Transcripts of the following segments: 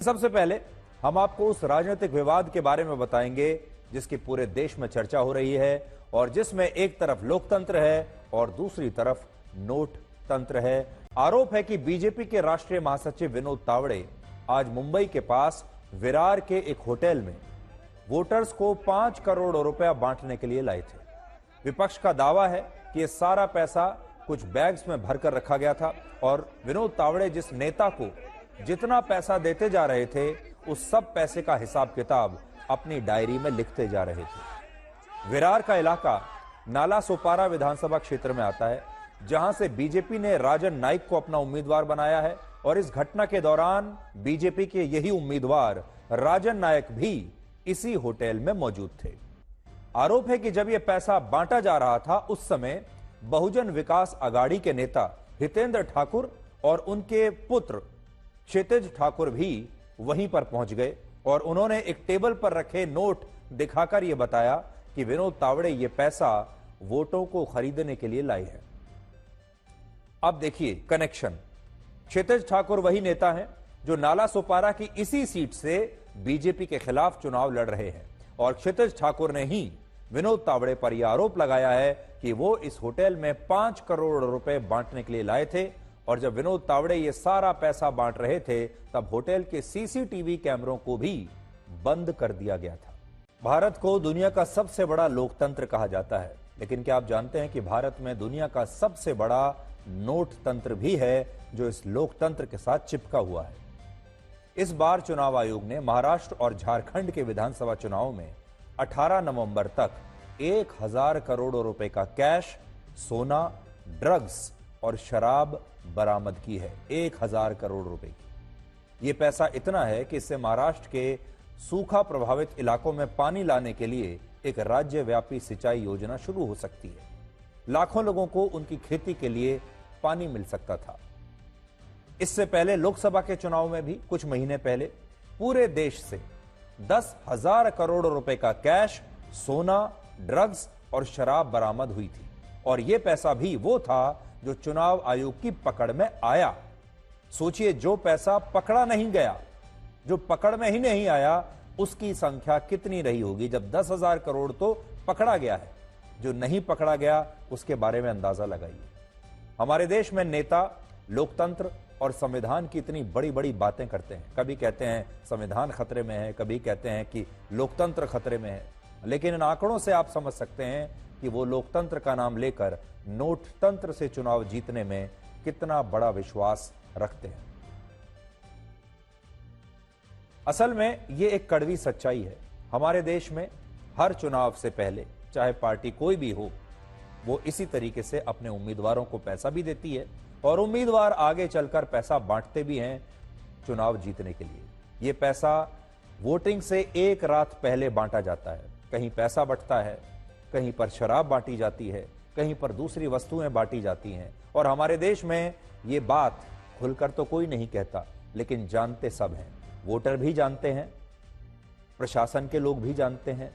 सबसे पहले हम आपको उस राजनीतिक विवाद के बारे में बताएंगे जिसकी पूरे देश में चर्चा हो रही है और जिसमें एक तरफ लोकतंत्र है और दूसरी तरफ नोट तंत्र है। आरोप है कि बीजेपी के राष्ट्रीय महासचिव विनोद तावड़े आज मुंबई के पास विरार के एक होटल में वोटर्स को 5 करोड़ रुपया बांटने के लिए लाए थे। विपक्ष का दावा है कि यह सारा पैसा कुछ बैग्स में भरकर रखा गया था और विनोद तावड़े जिस नेता को जितना पैसा देते जा रहे थे उस सब पैसे का हिसाब किताब अपनी डायरी में लिखते जा रहे थे। विरार का इलाका नाला सोपारा विधानसभा क्षेत्र में आता है, जहां से बीजेपी ने राजन नाइक को अपना उम्मीदवार बनाया है और इस घटना के दौरान बीजेपी के यही उम्मीदवार राजन नायक भी इसी होटल में मौजूद थे। आरोप है कि जब यह पैसा बांटा जा रहा था उस समय बहुजन विकास अघाड़ी के नेता हितेंद्र ठाकुर और उनके पुत्र क्षितिज ठाकुर भी वहीं पर पहुंच गए और उन्होंने एक टेबल पर रखे नोट दिखाकर यह बताया कि विनोद तावड़े ये पैसा वोटों को खरीदने के लिए लाए हैं। अब देखिए कनेक्शन। क्षितिज ठाकुर वही नेता हैं जो नाला सोपारा की इसी सीट से बीजेपी के खिलाफ चुनाव लड़ रहे हैं और क्षितिज ठाकुर ने ही विनोद तावड़े पर यह आरोप लगाया है कि वो इस होटल में 5 करोड़ रुपए बांटने के लिए लाए थे और जब विनोद तावड़े ये सारा पैसा बांट रहे थे तब होटल के सीसीटीवी कैमरों को भी बंद कर दिया गया था। भारत को दुनिया का सबसे बड़ा लोकतंत्र कहा जाता है, लेकिन क्या आप जानते हैं कि भारत में दुनिया का सबसे बड़ा नोट तंत्र भी है जो इस लोकतंत्र के साथ चिपका हुआ है। इस बार चुनाव आयोग ने महाराष्ट्र और झारखंड के विधानसभा चुनाव में 18 नवंबर तक 1000 करोड़ रुपए का कैश, सोना, ड्रग्स और शराब बरामद की है। 1000 करोड़ रुपए की यह पैसा इतना है कि इससे महाराष्ट्र के सूखा प्रभावित इलाकों में पानी लाने के लिए एक राज्यव्यापी सिंचाई योजना शुरू हो सकती है। लाखों लोगों को उनकी खेती के लिए पानी मिल सकता था। इससे पहले लोकसभा के चुनाव में भी कुछ महीने पहले पूरे देश से 10,000 करोड़ रुपए का कैश, सोना, ड्रग्स और शराब बरामद हुई थी और यह पैसा भी वो था जो चुनाव आयोग की पकड़ में आया। सोचिए, जो पैसा पकड़ा नहीं गया, जो पकड़ में ही नहीं आया, उसकी संख्या कितनी रही होगी। जब 10,000 करोड़ तो पकड़ा गया है, जो नहीं पकड़ा गया उसके बारे में अंदाजा लगाइए। हमारे देश में नेता लोकतंत्र और संविधान की इतनी बड़ी बड़ी बातें करते हैं। कभी कहते हैं संविधान खतरे में है, कभी कहते हैं कि लोकतंत्र खतरे में है, लेकिन इन आंकड़ों से आप समझ सकते हैं कि वो लोकतंत्र का नाम लेकर नोट तंत्र से चुनाव जीतने में कितना बड़ा विश्वास रखते हैं। असल में ये एक कड़वी सच्चाई है। हमारे देश में हर चुनाव से पहले चाहे पार्टी कोई भी हो, वो इसी तरीके से अपने उम्मीदवारों को पैसा भी देती है और उम्मीदवार आगे चलकर पैसा बांटते भी हैं चुनाव जीतने के लिए। ये पैसा वोटिंग से एक रात पहले बांटा जाता है। कहीं पैसा बंटता है, कहीं पर शराब बांटी जाती है, कहीं पर दूसरी वस्तुएं बांटी जाती हैं और हमारे देश में ये बात खुलकर तो कोई नहीं कहता, लेकिन जानते सब हैं। वोटर भी जानते हैं, प्रशासन के लोग भी जानते हैं,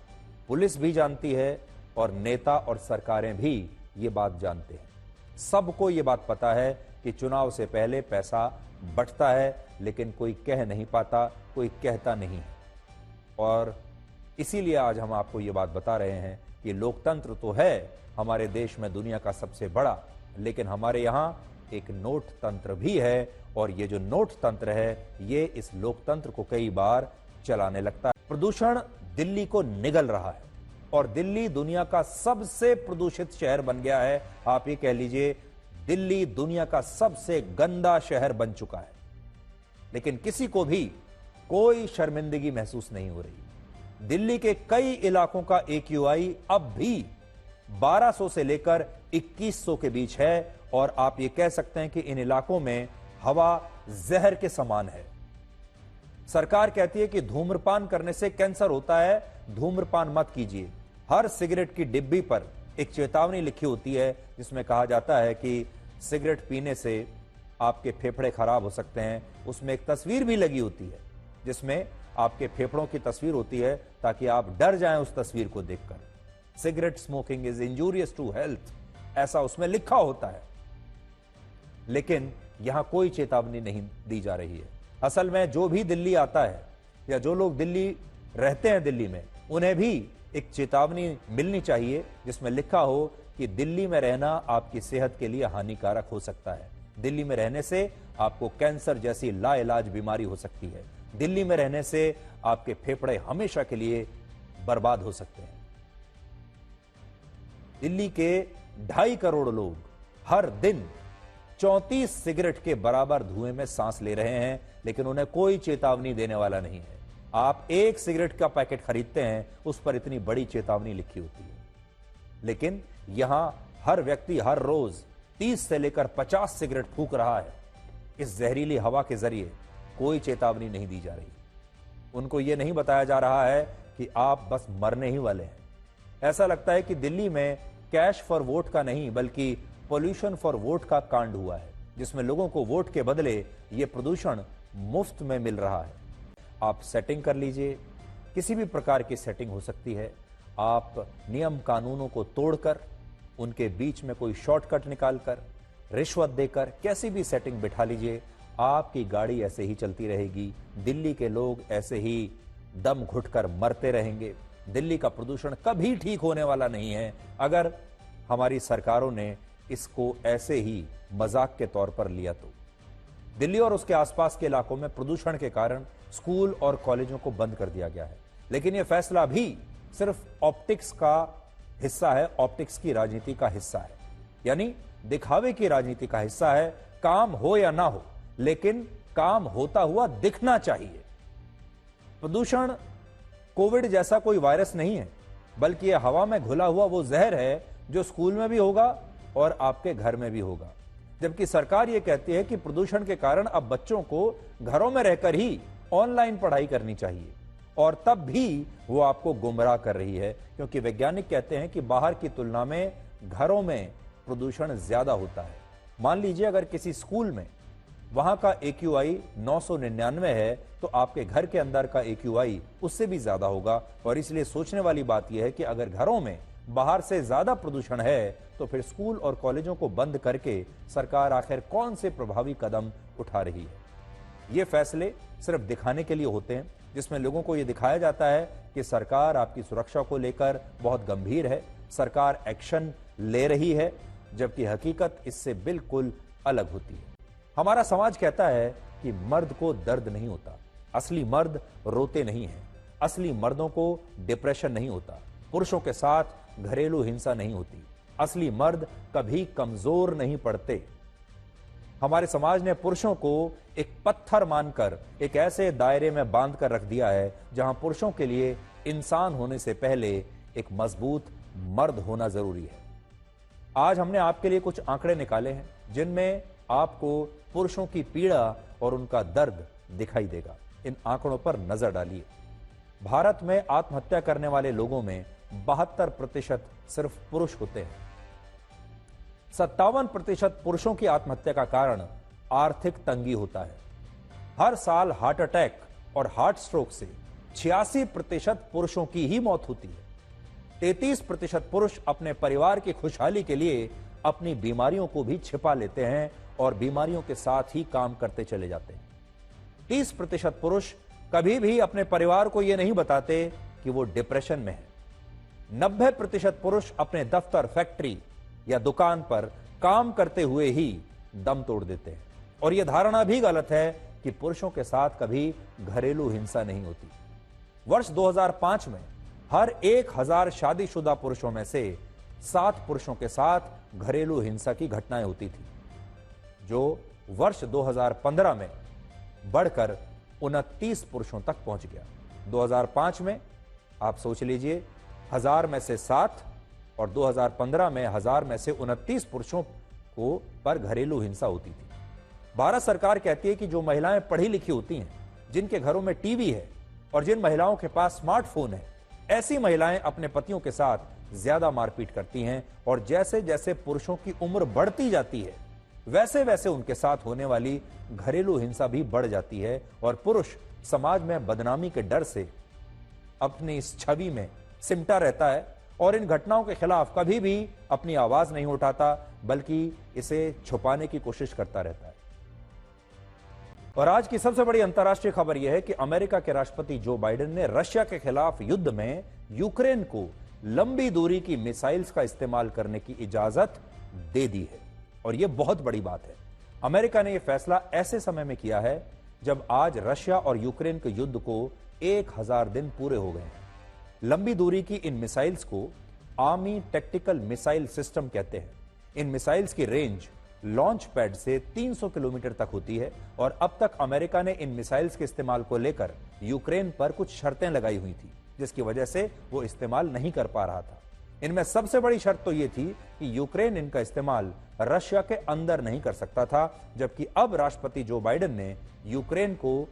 पुलिस भी जानती है और नेता और सरकारें भी ये बात जानते हैं। सबको ये बात पता है कि चुनाव से पहले पैसा बंटता है, लेकिन कोई कह नहीं पाता, कोई कहता नहीं है। और इसीलिए आज हम आपको ये बात बता रहे हैं कि लोकतंत्र तो है हमारे देश में दुनिया का सबसे बड़ा, लेकिन हमारे यहाँ एक नोट तंत्र भी है और ये जो नोट तंत्र है ये इस लोकतंत्र को कई बार चलाने लगता है। प्रदूषण दिल्ली को निगल रहा है और दिल्ली दुनिया का सबसे प्रदूषित शहर बन गया है। आप ये कह लीजिए दिल्ली दुनिया का सबसे गंदा शहर बन चुका है, लेकिन किसी को भी कोई शर्मिंदगी महसूस नहीं हो रही। दिल्ली के कई इलाकों का AQI अब भी 1200 से लेकर 2100 के बीच है और आप ये कह सकते हैं कि इन इलाकों में हवा जहर के समान है। सरकार कहती है कि धूम्रपान करने से कैंसर होता है, धूम्रपान मत कीजिए। हर सिगरेट की डिब्बी पर एक चेतावनी लिखी होती है जिसमें कहा जाता है कि सिगरेट पीने से आपके फेफड़े खराब हो सकते हैं। उसमें एक तस्वीर भी लगी होती है जिसमें आपके फेफड़ों की तस्वीर होती है ताकि आप डर जाएं उस तस्वीर को देखकर। Cigarette smoking is injurious to health, ऐसा उसमें लिखा होता है, लेकिन यहां कोई चेतावनी नहीं दी जा रही है। असल में जो भी दिल्ली आता है या जो लोग दिल्ली रहते हैं दिल्ली में, उन्हें भी एक चेतावनी मिलनी चाहिए जिसमें लिखा हो कि दिल्ली में रहना आपकी सेहत के लिए हानिकारक हो सकता है। दिल्ली में रहने से आपको कैंसर जैसी लाइलाज बीमारी हो सकती है। दिल्ली में रहने से आपके फेफड़े हमेशा के लिए बर्बाद हो सकते हैं। दिल्ली के 2.5 करोड़ लोग हर दिन 34 सिगरेट के बराबर धुएं में सांस ले रहे हैं, लेकिन उन्हें कोई चेतावनी देने वाला नहीं है। आप एक सिगरेट का पैकेट खरीदते हैं, उस पर इतनी बड़ी चेतावनी लिखी होती है, लेकिन यहां हर व्यक्ति हर रोज 30 से लेकर 50 सिगरेट फूंक रहा है। इस जहरीली हवा के जरिए कोई चेतावनी नहीं दी जा रही। उनको यह नहीं बताया जा रहा है कि आप बस मरने ही वाले हैं। ऐसा लगता है कि दिल्ली में कैश फॉर वोट का नहीं बल्कि पोल्यूशन फॉर वोट का कांड हुआ है, जिसमें लोगों को वोट के बदले यह प्रदूषण मुफ्त में मिल रहा है। आप सेटिंग कर लीजिए, किसी भी प्रकार की सेटिंग हो सकती है। आप नियम कानूनों को तोड़कर, उनके बीच में कोई शॉर्टकट निकालकर, रिश्वत देकर कैसी भी सेटिंग बिठा लीजिए, आपकी गाड़ी ऐसे ही चलती रहेगी। दिल्ली के लोग ऐसे ही दम घुटकर मरते रहेंगे। दिल्ली का प्रदूषण कभी ठीक होने वाला नहीं है अगर हमारी सरकारों ने इसको ऐसे ही मजाक के तौर पर लिया तो। दिल्ली और उसके आसपास के इलाकों में प्रदूषण के कारण स्कूल और कॉलेजों को बंद कर दिया गया है, लेकिन यह फैसला भी सिर्फ ऑप्टिक्स का हिस्सा है, ऑप्टिक्स की राजनीति का हिस्सा है, यानी दिखावे की राजनीति का हिस्सा है। काम हो या ना हो, लेकिन काम होता हुआ दिखना चाहिए। प्रदूषण कोविड जैसा कोई वायरस नहीं है, बल्कि यह हवा में घुला हुआ वो जहर है जो स्कूल में भी होगा और आपके घर में भी होगा। जबकि सरकार यह कहती है कि प्रदूषण के कारण अब बच्चों को घरों में रहकर ही ऑनलाइन पढ़ाई करनी चाहिए, और तब भी वो आपको गुमराह कर रही है, क्योंकि वैज्ञानिक कहते हैं कि बाहर की तुलना में घरों में प्रदूषण ज्यादा होता है। मान लीजिए अगर किसी स्कूल में वहां का AQI 999 है, तो आपके घर के अंदर का AQI उससे भी ज्यादा होगा। और इसलिए सोचने वाली बात यह है कि अगर घरों में बाहर से ज्यादा प्रदूषण है, तो फिर स्कूल और कॉलेजों को बंद करके सरकार आखिर कौन से प्रभावी कदम उठा रही है। ये फैसले सिर्फ दिखाने के लिए होते हैं, जिसमें लोगों को यह दिखाया जाता है कि सरकार आपकी सुरक्षा को लेकर बहुत गंभीर है, सरकार एक्शन ले रही है, जबकि हकीकत इससे बिल्कुल अलग होती है। हमारा समाज कहता है कि मर्द को दर्द नहीं होता, असली मर्द रोते नहीं हैं, असली मर्दों को डिप्रेशन नहीं होता, पुरुषों के साथ घरेलू हिंसा नहीं होती, असली मर्द कभी कमजोर नहीं पड़ते। हमारे समाज ने पुरुषों को एक पत्थर मानकर एक ऐसे दायरे में बांध कर रख दिया है जहां पुरुषों के लिए इंसान होने से पहले एक मजबूत मर्द होना जरूरी है। आज हमने आपके लिए कुछ आंकड़े निकाले हैं जिनमें आपको पुरुषों की पीड़ा और उनका दर्द दिखाई देगा। इन आंकड़ों पर नजर डालिए। भारत में आत्महत्या करने वाले लोगों में 72% सिर्फ पुरुष होते हैं। 57% पुरुषों की आत्महत्या का कारण आर्थिक तंगी होता है। हर साल हार्ट अटैक और हार्ट स्ट्रोक से 86% पुरुषों की ही मौत होती है। 33% पुरुष अपने परिवार की खुशहाली के लिए अपनी बीमारियों को भी छिपा लेते हैं और बीमारियों के साथ ही काम करते चले जाते हैं। 30% पुरुष कभी भी अपने परिवार को यह नहीं बताते कि वो डिप्रेशन में है। 90% पुरुष अपने दफ्तर, फैक्ट्री या दुकान पर काम करते हुए ही दम तोड़ देते हैं। और यह धारणा भी गलत है कि पुरुषों के साथ कभी घरेलू हिंसा नहीं होती। वर्ष 2005 में हर 1000 शादीशुदा पुरुषों में से 7 पुरुषों के साथ घरेलू हिंसा की घटनाएं होती थी, जो वर्ष 2015 में बढ़कर 29 पुरुषों तक पहुंच गया। 2005 में आप सोच लीजिए 1000 में से 7 और 2015 में 1000 में से 29 पुरुषों को पर घरेलू हिंसा होती थी। भारत सरकार कहती है कि जो महिलाएं पढ़ी लिखी होती हैं, जिनके घरों में टीवी है और जिन महिलाओं के पास स्मार्टफोन है, ऐसी महिलाएं अपने पतियों के साथ ज्यादा मारपीट करती हैं। और जैसे जैसे पुरुषों की उम्र बढ़ती जाती है, वैसे वैसे उनके साथ होने वाली घरेलू हिंसा भी बढ़ जाती है। और पुरुष समाज में बदनामी के डर से अपनी इस छवि में सिमटा रहता है और इन घटनाओं के खिलाफ कभी भी अपनी आवाज नहीं उठाता, बल्कि इसे छुपाने की कोशिश करता रहता है। और आज की सबसे बड़ी अंतर्राष्ट्रीय खबर यह है कि अमेरिका के राष्ट्रपति जो बाइडेन ने रशिया के खिलाफ युद्ध में यूक्रेन को लंबी दूरी की मिसाइल्स का इस्तेमाल करने की इजाजत दे दी है। और यह बहुत बड़ी बात है। अमेरिका ने यह फैसला ऐसे समय में किया है जब आज रशिया और यूक्रेन के युद्ध को 1000 दिन पूरे हो गए हैं। लंबी दूरी की इन मिसाइल्स को आर्मी टैक्टिकल मिसाइल सिस्टम कहते हैं। इन मिसाइल्स की रेंज लॉन्च पैड से 300 किलोमीटर तक होती है और अब तक अमेरिका ने इन मिसाइल्स के इस्तेमाल को लेकर यूक्रेन पर कुछ शर्तें लगाई हुई थी, जिसकी वजह से वो इस्तेमाल नहीं कर पा रहा था। इनमें सबसे बड़ी शर्त तो यह थी कि यूक्रेन इनका इस्तेमाल रशिया के अंदर नहीं कर सकता था, जबकि अब राष्ट्रपति जो बाइडेन ने यूक्रेन को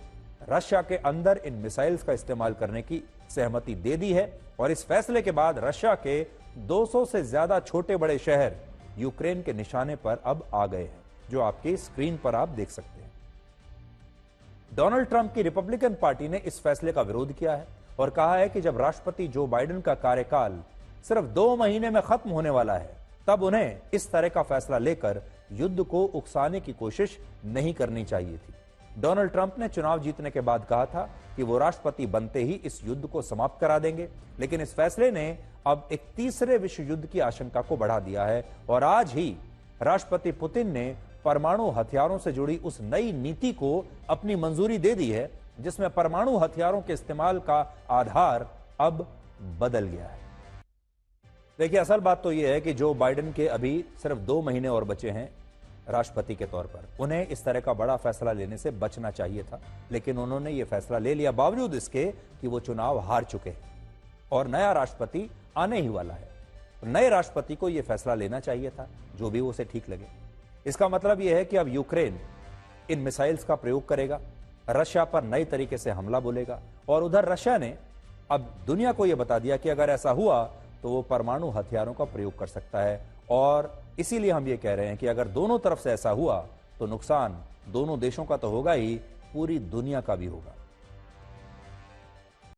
रशिया के अंदर इन मिसाइल्स का इस्तेमाल करने की सहमति दे दी है। और इस फैसले के बाद रशिया के 200 से ज्यादा छोटे बड़े शहर यूक्रेन के निशाने पर अब आ गए हैं, जो आपकी स्क्रीन पर आप देख सकते हैं। डोनाल्ड ट्रंप की रिपब्लिकन पार्टी ने इस फैसले का विरोध किया है और कहा है कि जब राष्ट्रपति जो बाइडेन का कार्यकाल सिर्फ 2 महीने में खत्म होने वाला है, तब उन्हें इस तरह का फैसला लेकर युद्ध को उकसाने की कोशिश नहीं करनी चाहिए थी। डोनाल्ड ट्रंप ने चुनाव जीतने के बाद कहा था कि वो राष्ट्रपति बनते ही इस युद्ध को समाप्त करा देंगे, लेकिन इस फैसले ने अब एक तीसरे विश्व युद्ध की आशंका को बढ़ा दिया है। और आज ही राष्ट्रपति पुतिन ने परमाणु हथियारों से जुड़ी उस नई नीति को अपनी मंजूरी दे दी है, जिसमें परमाणु हथियारों के इस्तेमाल का आधार अब बदल गया है। देखिए, असल बात तो यह है कि जो बाइडेन के अभी सिर्फ 2 महीने और बचे हैं राष्ट्रपति के तौर पर, उन्हें इस तरह का बड़ा फैसला लेने से बचना चाहिए था, लेकिन उन्होंने यह फैसला ले लिया बावजूद इसके कि वो चुनाव हार चुके हैं और नया राष्ट्रपति आने ही वाला है। नए राष्ट्रपति को यह फैसला लेना चाहिए था, जो भी उसे ठीक लगे। इसका मतलब यह है कि अब यूक्रेन इन मिसाइल्स का प्रयोग करेगा, रशिया पर नए तरीके से हमला बोलेगा, और उधर रशिया ने अब दुनिया को यह बता दिया कि अगर ऐसा हुआ तो वो परमाणु हथियारों का प्रयोग कर सकता है। और इसीलिए हम ये कह रहे हैं कि अगर दोनों तरफ से ऐसा हुआ तो नुकसान दोनों देशों का तो होगा ही, पूरी दुनिया का भी होगा।